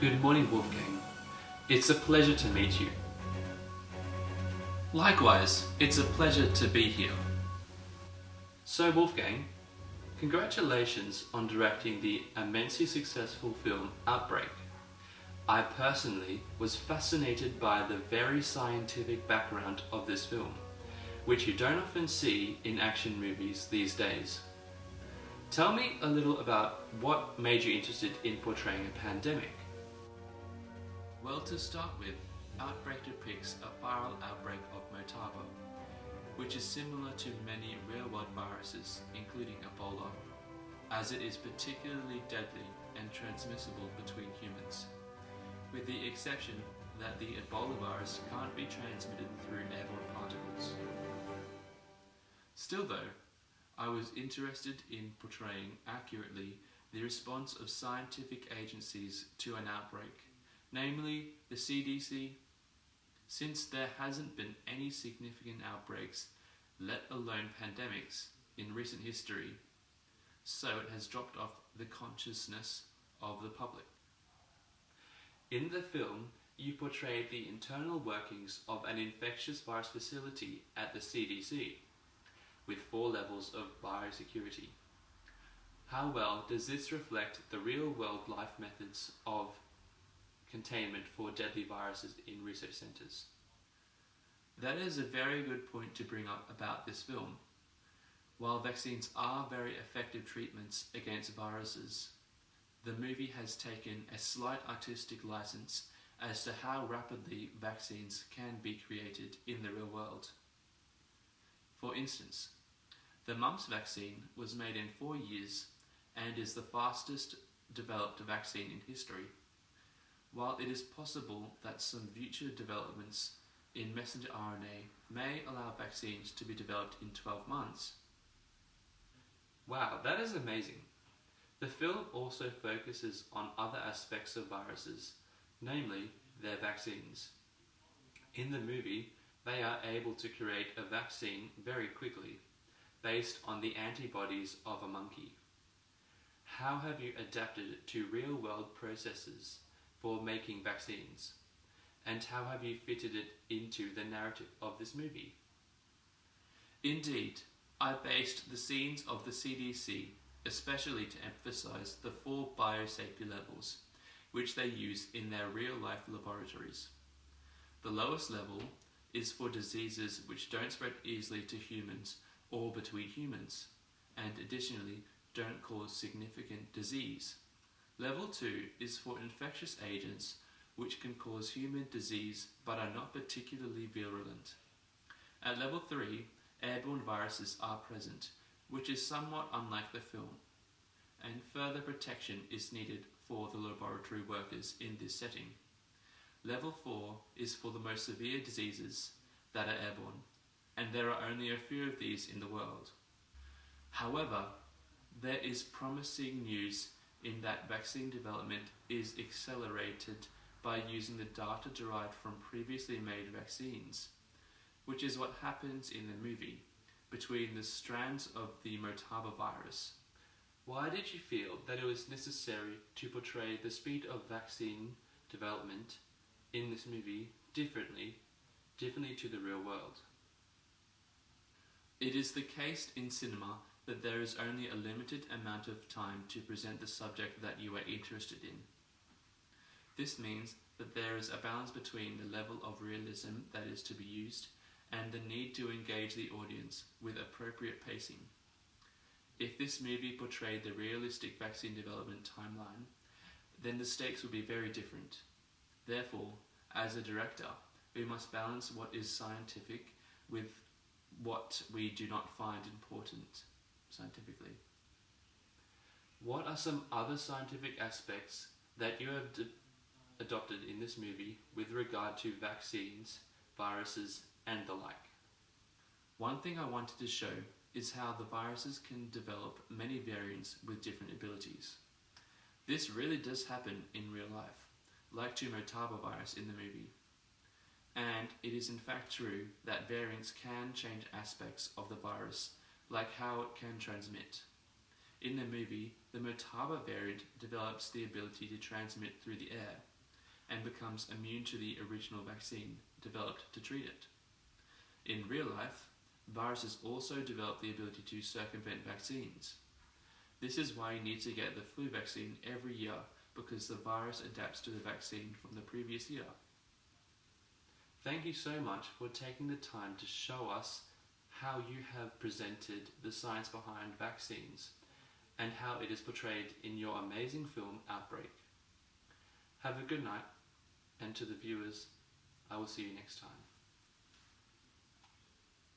Good morning, Wolfgang. It's a pleasure to meet you. Likewise, it's a pleasure to be here. So, Wolfgang, congratulations on directing the immensely successful film Outbreak. I personally was fascinated by the very scientific background of this film, which you don't often see in action movies these days. Tell me a little about what made you interested in portraying a pandemic. Well, to start with, Outbreak depicts a viral outbreak of Motaba, which is similar to many real-world viruses, including Ebola, as it is particularly deadly and transmissible between humans, with the exception that the Ebola virus can't be transmitted through airborne particles. Still though, I was interested in portraying accurately the response of scientific agencies to an outbreak, namely the CDC, since there hasn't been any significant outbreaks, let alone pandemics, in recent history, so it has dropped off the consciousness of the public. In the film, you portrayed the internal workings of an infectious virus facility at the CDC, with 4 levels of biosecurity. How well does this reflect the real-world life methods of containment for deadly viruses in research centres? That is a very good point to bring up about this film. While vaccines are very effective treatments against viruses, the movie has taken a slight artistic license as to how rapidly vaccines can be created in the real world. For instance, the mumps vaccine was made in 4 years and is the fastest developed vaccine in history. While it is possible that some future developments in messenger RNA may allow vaccines to be developed in 12 months. Wow, that is amazing. The film also focuses on other aspects of viruses, namely their vaccines. In the movie, they are able to create a vaccine very quickly, based on the antibodies of a monkey. How have you adapted to real-world processes for making vaccines, and how have you fitted it into the narrative of this movie? Indeed, I based the scenes of the CDC especially to emphasize the 4 biosafety levels which they use in their real-life laboratories. The lowest level is for diseases which don't spread easily to humans or between humans, and additionally don't cause significant disease. Level 2 is for infectious agents which can cause human disease but are not particularly virulent. At level 3, airborne viruses are present, which is somewhat unlike the film, and further protection is needed for the laboratory workers in this setting. Level 4 is for the most severe diseases that are airborne, and there are only a few of these in the world. However, there is promising news in that vaccine development is accelerated by using the data derived from previously made vaccines, which is what happens in the movie between the strands of the Motaba virus. Why did you feel that it was necessary to portray the speed of vaccine development in this movie differently to the real world? It is the case in cinema that there is only a limited amount of time to present the subject that you are interested in. This means that there is a balance between the level of realism that is to be used and the need to engage the audience with appropriate pacing. If this movie portrayed the realistic vaccine development timeline, then the stakes would be very different. Therefore, as a director, we must balance what is scientific with what we do not find important scientifically. What are some other scientific aspects that you have adopted in this movie with regard to vaccines, viruses, and the like? One thing I wanted to show is how the viruses can develop many variants with different abilities. This really does happen in real life, like to Motaba virus in the movie. And it is in fact true that variants can change aspects of the virus, like how it can transmit. In the movie, the Motaba variant develops the ability to transmit through the air, and becomes immune to the original vaccine developed to treat it. In real life, viruses also develop the ability to circumvent vaccines. This is why you need to get the flu vaccine every year, because the virus adapts to the vaccine from the previous year. Thank you so much for taking the time to show us how you have presented the science behind vaccines and how it is portrayed in your amazing film Outbreak. Have a good night, and to the viewers, I will see you next time.